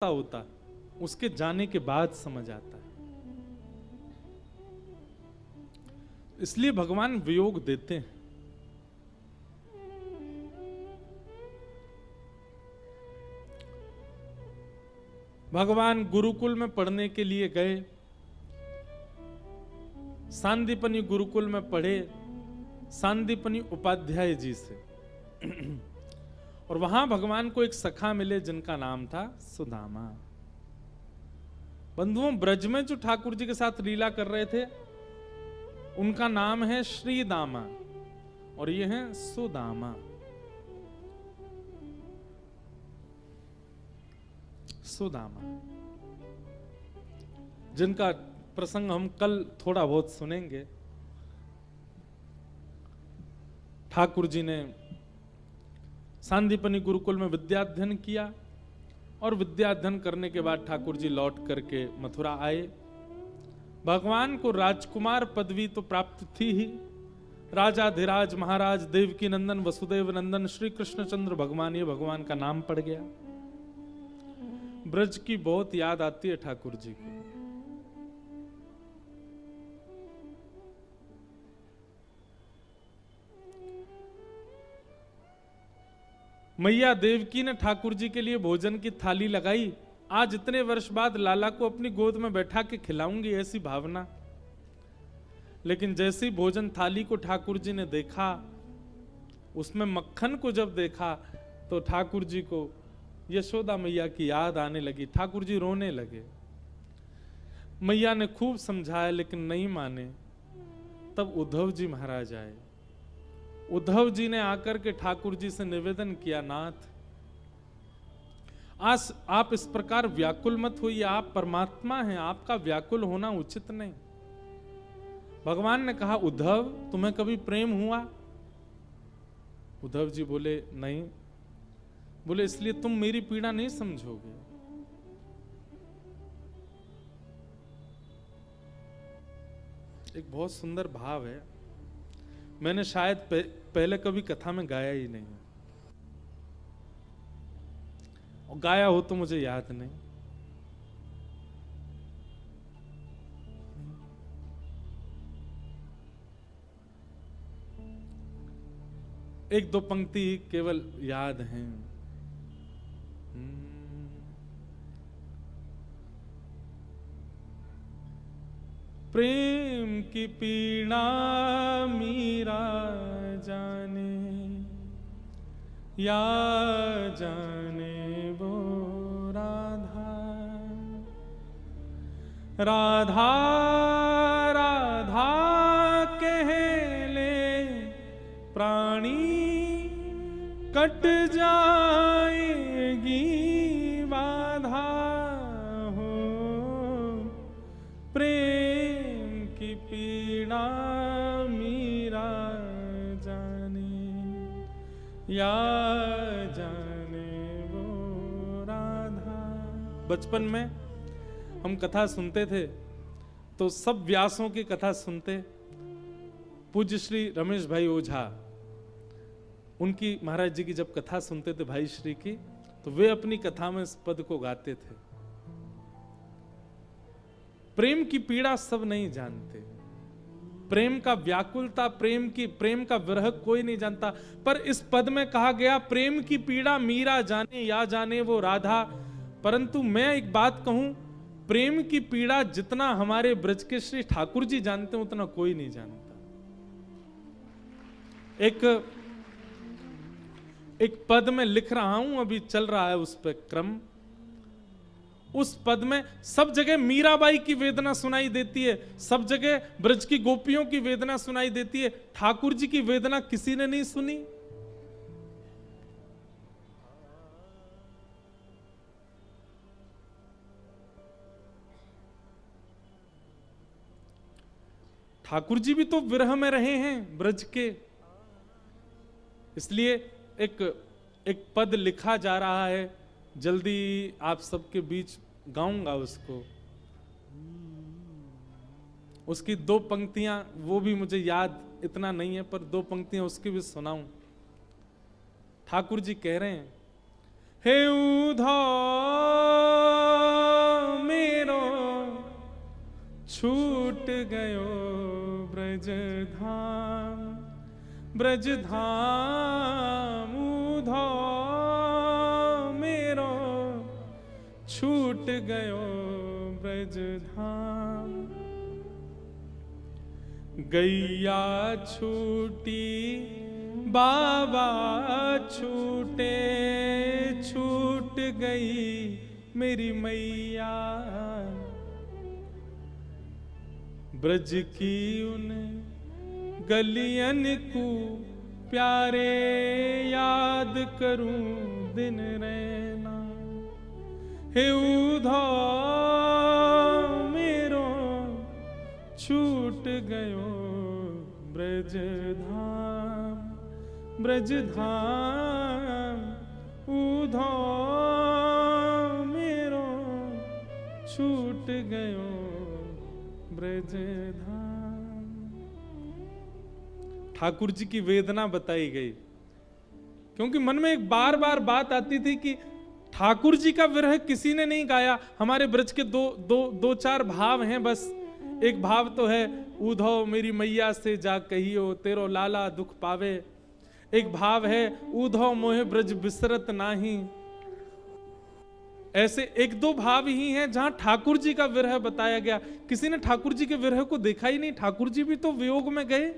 पता होता, उसके जाने के बाद समझ आता है। इसलिए भगवान वियोग देते हैं। भगवान गुरुकुल में पढ़ने के लिए गए, सांदीपनी गुरुकुल में पढ़े सांदीपनी उपाध्याय जी से। और वहां भगवान को एक सखा मिले जिनका नाम था सुदामा। बंधुओं, ब्रज में जो ठाकुर जी के साथ लीला कर रहे थे उनका नाम है श्रीदामा और ये है सुदामा। सुदामा जिनका प्रसंग हम कल थोड़ा बहुत सुनेंगे। ठाकुर जी ने सांदीपनी गुरुकुल में विद्याध्ययन किया और विद्याध्ययन करने के बाद ठाकुर जी लौट करके मथुरा आए। भगवान को राजकुमार पदवी तो प्राप्त थी ही। राजाधिराज महाराज देवकी नंदन वसुदेव नंदन श्री कृष्णचंद्र भगवान, ये भगवान का नाम पड़ गया। ब्रज की बहुत याद आती है ठाकुर जी को। मैया देवकी ने ठाकुर जी के लिए भोजन की थाली लगाई। आज इतने वर्ष बाद लाला को अपनी गोद में बैठा के खिलाऊंगी, ऐसी भावना। लेकिन जैसी भोजन थाली को ठाकुर जी ने देखा, उसमें मक्खन को जब देखा तो ठाकुर जी को यशोदा मैया की याद आने लगी। ठाकुर जी रोने लगे। मैया ने खूब समझाया लेकिन नहीं माने। तब उद्धव जी महाराज आए। उद्धव जी ने आकर के ठाकुर जी से निवेदन किया, नाथ आज आप इस प्रकार व्याकुल मत होइए, आप परमात्मा हैं, आपका व्याकुल होना उचित नहीं। भगवान ने कहा, उद्धव तुम्हें कभी प्रेम हुआ? उद्धव जी बोले नहीं। बोले इसलिए तुम मेरी पीड़ा नहीं समझोगे। एक बहुत सुंदर भाव है, मैंने शायद पहले कभी कथा में गाया ही नहीं, और गाया हो तो मुझे याद नहीं। एक दो पंक्ति केवल याद हैं। प्रेम की पीड़ा मीरा जाने, या जाने वो राधा। राधा राधा कह ले प्राणी, कट जाएगी बाधा हो। प्रेम की पीड़ा मीरा जाने, या जाने वो राधा। बचपन में हम कथा सुनते थे तो सब व्यासों की कथा सुनते। पूज्य श्री रमेश भाई ओझा, उनकी महाराज जी की जब कथा सुनते थे भाई श्री की, तो वे अपनी कथा में इस पद को गाते थे। प्रेम की पीड़ा सब नहीं जानते, प्रेम का व्याकुलता, प्रेम का विरह कोई नहीं जानता। पर इस पद में कहा गया, प्रेम की पीड़ा मीरा जाने, या जाने वो राधा। परंतु मैं एक बात कहूं, प्रेम की पीड़ा जितना हमारे ब्रज के श्री ठाकुर जी जानते हैं उतना कोई नहीं जानता। एक पद में लिख रहा हूं, अभी चल रहा है उस पर क्रम। उस पद में सब जगह मीराबाई की वेदना सुनाई देती है, सब जगह ब्रज की गोपियों की वेदना सुनाई देती है। ठाकुर जी की वेदना किसी ने नहीं सुनी। ठाकुर जी भी तो विरह में रहे हैं ब्रज के। इसलिए एक पद लिखा जा रहा है, जल्दी आप सबके बीच गाऊंगा उसको। उसकी दो पंक्तियां, वो भी मुझे याद इतना नहीं है, पर दो पंक्तियां उसकी भी सुनाऊं। ठाकुर जी कह रहे हैं, हे उद्धव छूट गयो ब्रज धाम, ब्रज धाम उधो मेरो छूट गयो ब्रज धाम। गैया छूटी बाबा छूटे, छूट गई मेरी मैया, ब्रज की उन गलियन को प्यारे याद करूं दिन रैना। हे उधो मेरो छूट गयो ब्रज धाम, ब्रज धाम उधो मेरो छूट गयो ब्रज धाम। ठाकुर जी की वेदना बताई गई, क्योंकि मन में एक बार बार बात आती थी कि ठाकुर जी का विरह किसी ने नहीं गाया। हमारे ब्रज के दो चार भाव हैं बस। एक भाव तो है उधो मेरी मैया से जा कहियो तेरो लाला दुख पावे। एक भाव है उधो मोहे ब्रज बिसरत नाही। ऐसे एक दो भाव ही हैं जहां ठाकुर जी का विरह बताया गया। किसी ने ठाकुर जी के विरह को देखा ही नहीं, ठाकुर जी भी तो वियोग में गए,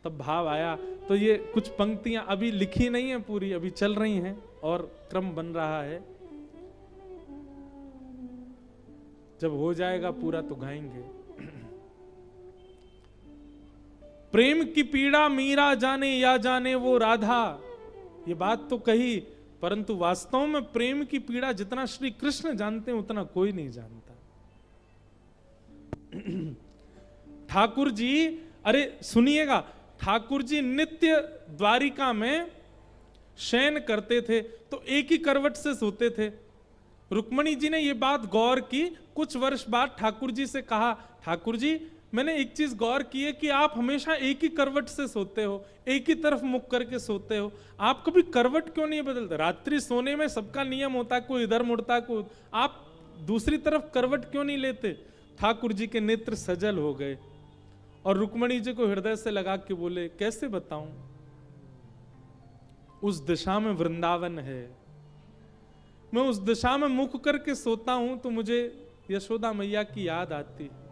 तब भाव आया। तो ये कुछ पंक्तियां अभी लिखी नहीं है पूरी, अभी चल रही हैं और क्रम बन रहा है। जब हो जाएगा पूरा तो गाएंगे। प्रेम की पीड़ा मीरा जाने या जाने वो राधा, ये बात तो कही, परंतु वास्तव में प्रेम की पीड़ा जितना श्री कृष्ण जानते हैं उतना कोई नहीं जानता। ठाकुर जी, अरे सुनिएगा, ठाकुर जी नित्य द्वारिका में शयन करते थे तो एक ही करवट से सोते थे। रुक्मणी जी ने ये बात गौर की। कुछ वर्ष बाद ठाकुर जी से कहा, ठाकुर जी मैंने एक चीज गौर की है कि आप हमेशा एक ही करवट से सोते हो, एक ही तरफ मुख करके सोते हो, आप कभी करवट क्यों नहीं बदलते? रात्रि सोने में सबका नियम होता है, कोई इधर मुड़ता, कोई, आप दूसरी तरफ करवट क्यों नहीं लेते? ठाकुर जी के नेत्र सजल हो गए और रुक्मणी जी को हृदय से लगा के बोले, कैसे बताऊं, उस दिशा में वृंदावन है, मैं उस दिशा में मुख करके सोता हूं तो मुझे यशोदा मैया की याद आती है।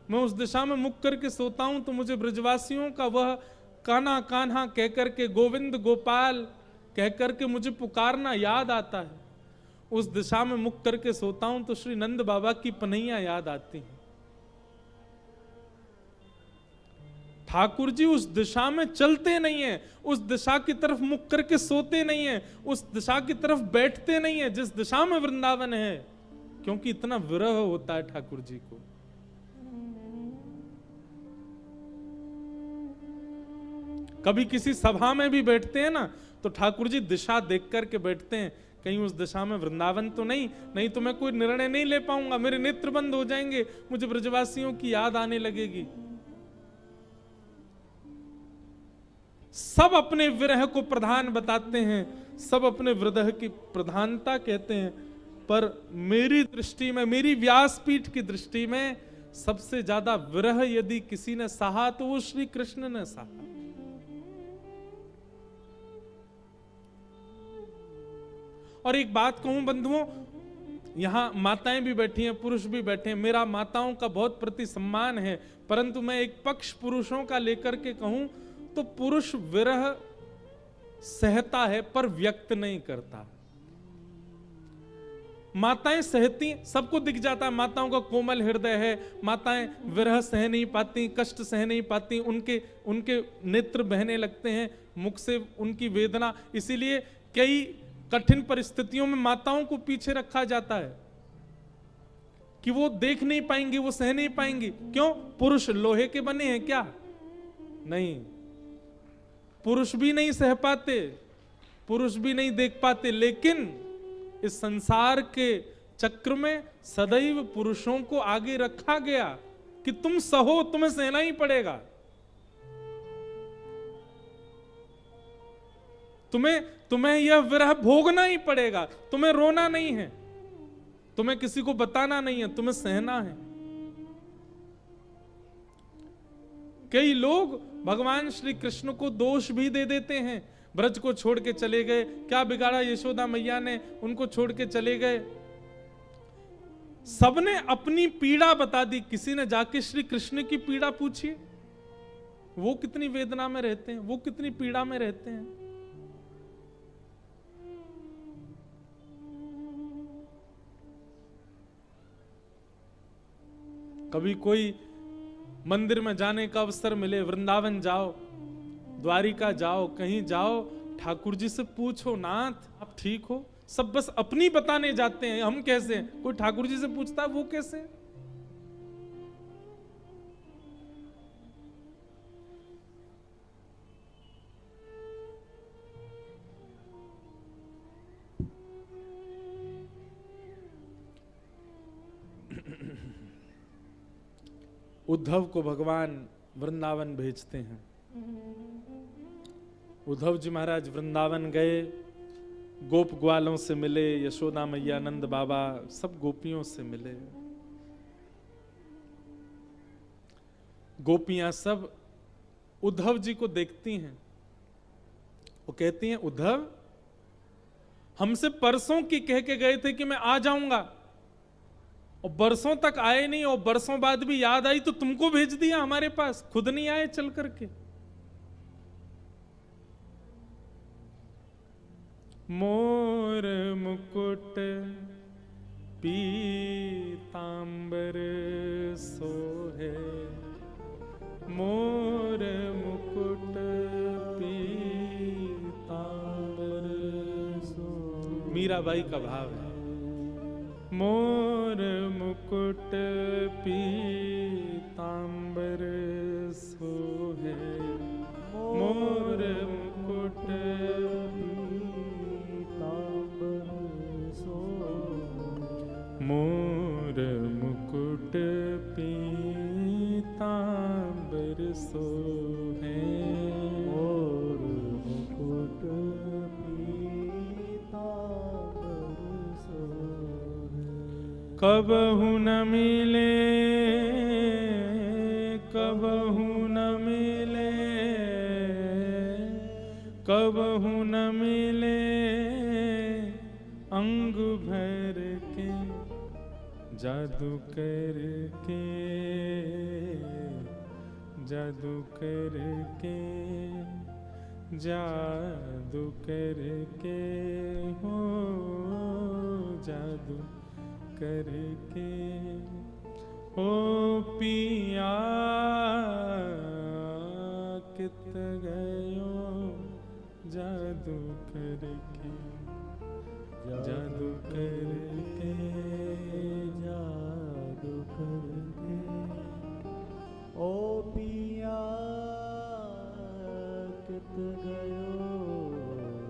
मैं उस दिशा में मुख करके सोता हूं तो मुझे ब्रजवासियों का वह कान्हा कान्हा कह करके, गोविंद गोपाल कह करके मुझे पुकारना याद आता है। उस दिशा में मुख करके सोता हूं तो श्री नंद बाबा की पनैया याद आती है। ठाकुर जी उस दिशा में चलते नहीं है, उस दिशा की तरफ मुख करके सोते नहीं है, उस दिशा की तरफ बैठते नहीं है जिस दिशा में वृंदावन है, क्योंकि इतना विरह होता है ठाकुर जी को। कभी किसी सभा में भी बैठते हैं ना तो ठाकुर जी दिशा देख करके बैठते हैं, कहीं उस दिशा में वृंदावन तो नहीं, नहीं तो मैं कोई निर्णय नहीं ले पाऊंगा, मेरे नेत्र बंद हो जाएंगे, मुझे ब्रजवासियों की याद आने लगेगी। सब अपने विरह को प्रधान बताते हैं, सब अपने विरह की प्रधानता कहते हैं, पर मेरी दृष्टि में, मेरी व्यासपीठ की दृष्टि में सबसे ज्यादा विरह यदि किसी ने सहा तो वो श्री कृष्ण ने सहा। और एक बात कहूं बंधुओं, यहां माताएं भी बैठी हैं, पुरुष भी बैठे हैं, मेरा माताओं का बहुत प्रति सम्मान है, परंतु मैं एक पक्ष पुरुषों का लेकर के कहूं तो पुरुष विरह सहता है पर व्यक्त नहीं करता। माताएं सहती, सबको दिख जाता है, माताओं का कोमल हृदय है, माताएं विरह सह नहीं पाती, कष्ट सह नहीं पाती, उनके नेत्र बहने लगते हैं, मुख से उनकी वेदना, इसीलिए कई कठिन परिस्थितियों में माताओं को पीछे रखा जाता है कि वो देख नहीं पाएंगी, वो सह नहीं पाएंगी। क्यों? पुरुष लोहे के बने हैं क्या? नहीं, पुरुष भी नहीं सह पाते, पुरुष भी नहीं देख पाते, लेकिन इस संसार के चक्र में सदैव पुरुषों को आगे रखा गया कि तुम सहो, तुम्हें सहना ही पड़ेगा, तुम्हें यह विरह भोगना ही पड़ेगा, तुम्हें रोना नहीं है, तुम्हें किसी को बताना नहीं है, तुम्हें सहना है। कई लोग भगवान श्री कृष्ण को दोष भी दे देते हैं, ब्रज को छोड़ के चले गए, क्या बिगाड़ा यशोदा मैया ने, उनको छोड़ के चले गए। सबने अपनी पीड़ा बता दी, किसी ने जाके श्री कृष्ण की पीड़ा पूछी, वो कितनी वेदना में रहते हैं, वो कितनी पीड़ा में रहते हैं। कभी कोई मंदिर में जाने का अवसर मिले, वृंदावन जाओ, द्वारिका जाओ, कहीं जाओ, ठाकुर जी से पूछो, नाथ आप ठीक हो। सब बस अपनी बताने जाते हैं, हम कैसे हैं? कोई ठाकुर जी से पूछता है वो कैसे? उद्धव को भगवान वृंदावन भेजते हैं। उद्धव जी महाराज वृंदावन गए, गोप ग्वालों से मिले, यशोदा मैया, नंद बाबा, सब गोपियों से मिले। गोपियां सब उद्धव जी को देखती हैं, वो कहती हैं उद्धव हमसे परसों की कह के गए थे कि मैं आ जाऊंगा, और बरसों तक आए नहीं, और बरसों बाद भी याद आई तो तुमको भेज दिया हमारे पास, खुद नहीं आए चल करके। मोर मुकुट पीतांबर सोहे, मोर मुकुट पीतांबर सोहे। मीराबाई का भाव है, मोर मुकुट पीतांबर सोहे, मोर मुकुट मोर मुकुट पीतांबर सोहे, मोर मुकुट पीतांबर सोहे। कबहु न मिले, कबहु न मिले, कबहु न मिले अंग भर के जादू करके, जादू करके, जादू करके हो, जादू करके ओ पिया कित गयो जादू करके, जादू करके, जादू करके ओ पिया कित गयो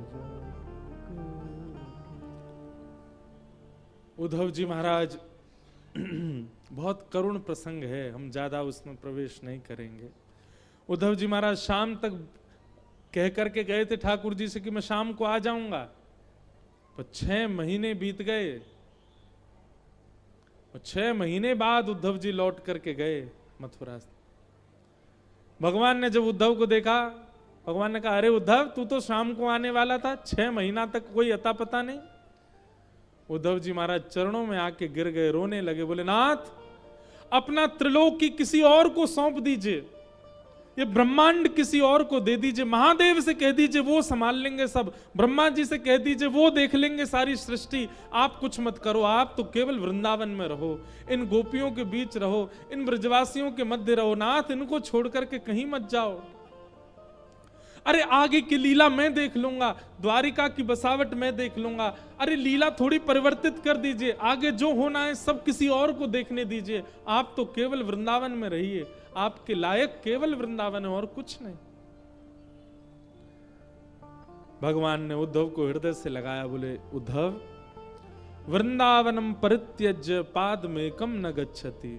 जादू। उद्धव जी महाराज बहुत करुण प्रसंग है, हम ज्यादा उसमें प्रवेश नहीं करेंगे। उद्धव जी महाराज शाम तक कह करके गए थे ठाकुर जी से कि मैं शाम को आ जाऊंगा, पर 6 महीने बीत गए, और 6 महीने बाद उद्धव जी लौट करके गए मथुरा से। भगवान ने जब उद्धव को देखा, भगवान ने कहा अरे उद्धव तू तो शाम को आने वाला था, 6 महीना तक कोई अता पता नहीं। उद्धव जी महाराज चरणों में आके गिर गए, रोने लगे, बोले नाथ अपना त्रिलोक की किसी और को सौंप दीजिए, ये ब्रह्मांड किसी और को दे दीजिए, महादेव से कह दीजिए वो संभाल लेंगे सब, ब्रह्मा जी से कह दीजिए वो देख लेंगे सारी सृष्टि, आप कुछ मत करो, आप तो केवल वृंदावन में रहो, इन गोपियों के बीच रहो, इन ब्रजवासियों के मध्य रहो, नाथ इनको छोड़ करके कहीं मत जाओ। अरे आगे की लीला मैं देख लूंगा, द्वारिका की बसावट मैं देख लूंगा, अरे लीला थोड़ी परिवर्तित कर दीजिए, आगे जो होना है सब किसी और को देखने दीजिए, आप तो केवल वृंदावन में रहिए, आपके लायक केवल वृंदावन है और कुछ नहीं। भगवान ने उद्धव को हृदय से लगाया, बोले उद्धव वृंदावनम परित्यज्य पादमेकम न गच्छति,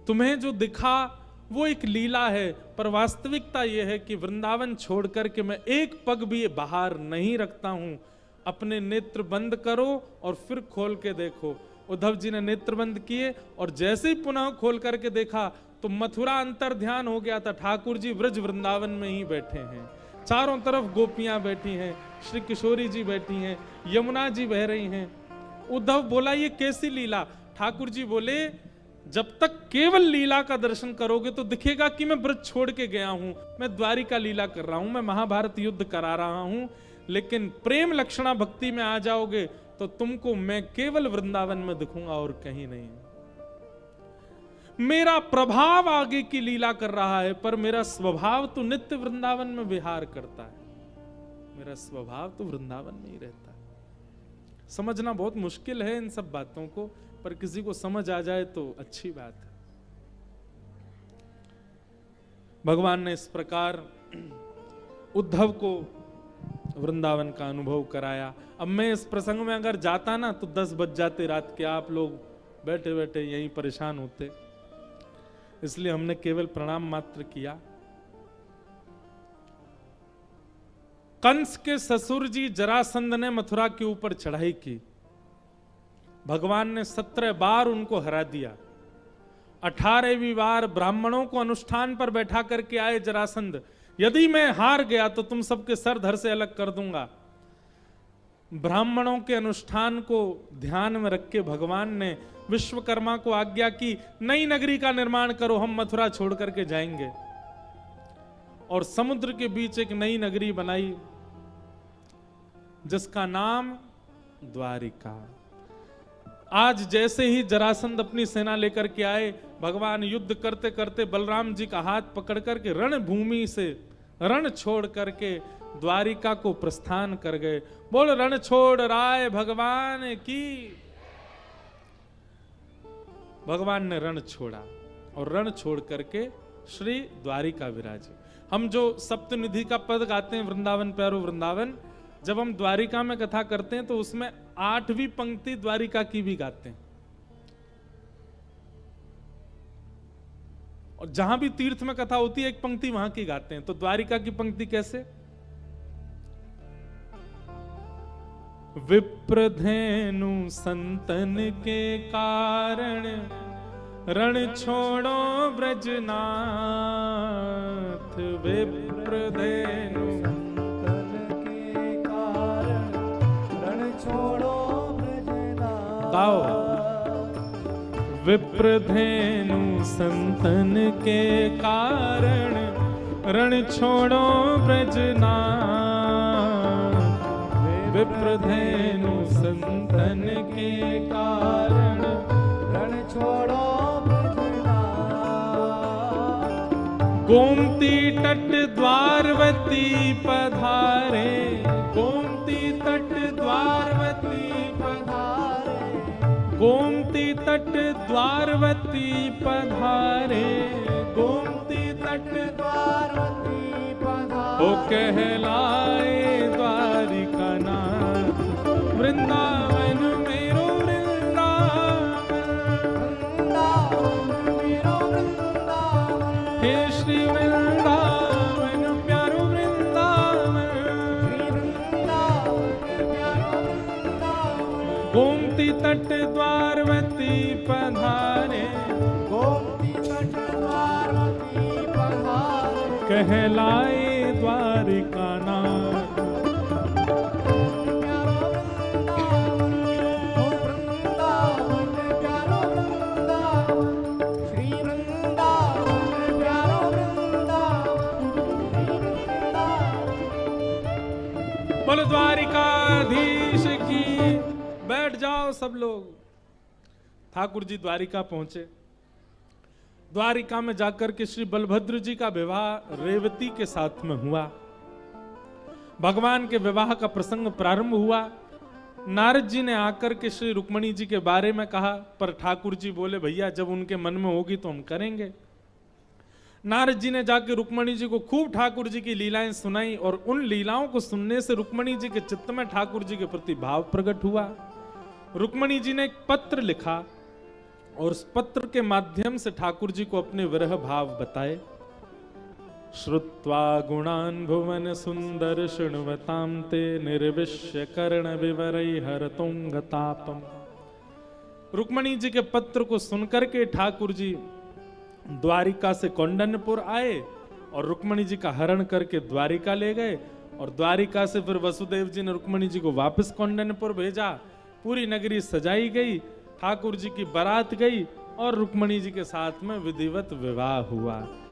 तुम्हें जो दिखा वो एक लीला है, पर वास्तविकता यह है कि वृंदावन छोड़ करके मैं एक पग भी बाहर नहीं रखता हूं। अपने नेत्र बंद करो और फिर खोल के देखो, उद्धव जी ने नेत्र बंद किए और जैसे ही पुनः खोल करके देखा तो मथुरा अंतर ध्यान हो गया था। ठाकुर जी ब्रज वृंदावन में ही बैठे हैं, चारों तरफ गोपियां बैठी हैं, श्री किशोरी जी बैठी हैं, यमुना जी बह रही हैं। उद्धव बोला ये कैसी लीला? ठाकुर जी बोले जब तक केवल लीला का दर्शन करोगे तो दिखेगा कि मैं ब्रज छोड़ के गया हूं, मैं द्वारिका लीला कर रहा हूं, मैं महाभारत युद्ध करा रहा हूं। लेकिन प्रेम लक्षणा भक्ति में आ जाओगे तो तुमको मैं केवल वृंदावन में दिखूंगा और कहीं नहीं। मेरा प्रभाव आगे की लीला कर रहा है पर मेरा स्वभाव तो नित्य वृंदावन में विहार करता है। मेरा स्वभाव तो वृंदावन में ही रहता है। समझना बहुत मुश्किल है इन सब बातों को, पर किसी को समझ आ जाए तो अच्छी बात है। भगवान ने इस प्रकार उद्धव को वृंदावन का अनुभव कराया। अब मैं इस प्रसंग में अगर जाता ना तो 10 बज जाते रात के, आप लोग बैठे बैठे यहीं परेशान होते, इसलिए हमने केवल प्रणाम मात्र किया। कंस के ससुर जी जरासंध ने मथुरा के ऊपर चढ़ाई की। भगवान ने 17 बार उनको हरा दिया। 18वीं बार ब्राह्मणों को अनुष्ठान पर बैठा करके आए जरासंध, यदि मैं हार गया तो तुम सबके सर धड़ से अलग कर दूंगा। ब्राह्मणों के अनुष्ठान को ध्यान में रख के भगवान ने विश्वकर्मा को आज्ञा की, नई नगरी का निर्माण करो, हम मथुरा छोड़ करके जाएंगे। और समुद्र के बीच एक नई नगरी बनाई जिसका नाम द्वारिका। आज जैसे ही जरासंध अपनी सेना लेकर के आए, भगवान युद्ध करते करते बलराम जी का हाथ पकड़ करके रणभूमि से रण छोड़ करके द्वारिका को प्रस्थान कर गए। बोल रण छोड़ राय भगवान की। भगवान ने रण छोड़ा और रण छोड़ करके श्री द्वारिका विराजे। हम जो सप्तनिधि का पद गाते हैं, वृंदावन प्यारो वृंदावन, जब हम द्वारिका में कथा करते हैं तो उसमें 8वीं पंक्ति द्वारिका की भी गाते हैं। और जहां भी तीर्थ में कथा होती है एक पंक्ति वहां की गाते हैं। तो द्वारिका की पंक्ति कैसे? विप्रधेनु संतन के कारण रण छोड़ो ब्रजनाथ। विप्रधेनु संतन के कारण रण छोड़ो ब्रजनाथ। गाओ। विप्रधेनु संतन के कारण रण छोड़ो ब्रजनाथ। विप्रधेनु संतन के कारण रण छोड़ो ब्रजनाथ। गोमती तट द्वारवती पधारे। गोमती तट द्वारवती पधारे। गोमती तट द्वारवती पधारे। गोमती तट द्वारवती पधारे। ओ कहलाए द्वारिका नाथ। वृंदावन मेरो वृंदावन। वृंदावन मेरो वृंदावन। हे श्री वृंदावन प्यारो वृंदावन। श्री वृंदावन प्यारो वृंदावन। गोमती तट द्वारवती पधारे। गोमती तट द्वारवती पधारे। कहलाए द्वारिका नाथ। प्यारो वृंदावन ओ वृंदावन प्यारो वृंदावन। श्री वृंदावन प्यारो वृंदावन। श्री वृंदावन। बोल द्वारिकाधीश की। बैठ जाओ सब लोग। ठाकुर जी द्वारिका पहुंचे। द्वारिका में जाकर के श्री बलभद्र जी का विवाह रेवती के साथ में हुआ। भगवान के विवाह का प्रसंग प्रारंभ हुआ। नारद जी ने आकर के श्री रुक्मणी जी के बारे में कहा, पर ठाकुर जी बोले भैया जब उनके मन में होगी तो हम करेंगे। नारद जी ने जाकर रुक्मणी जी को खूब ठाकुर जी की लीलाएं सुनाई और उन लीलाओं को सुनने से रुक्मणी जी के चित्त में ठाकुर जी के प्रति भाव प्रकट हुआ। रुक्मणी जी ने एक पत्र लिखा और उस पत्र के माध्यम से ठाकुर जी को अपने विरह भाव बताए। श्रुत्वा गुणान् भुवन सुंदर शृण्वतां ते निर्विश्य कर्ण विवरै हरतोंगतापम। रुक्मणी जी के पत्र को सुनकर के ठाकुर जी द्वारिका से कौंडन्यपुर आए और रुक्मणी जी का हरण करके द्वारिका ले गए। और द्वारिका से फिर वसुदेव जी ने रुक्मणी जी को वापस कौंडन्यपुर भेजा। पूरी नगरी सजाई गई, ठाकुर जी की बारात गई और रुक्मणी जी के साथ में विधिवत विवाह हुआ।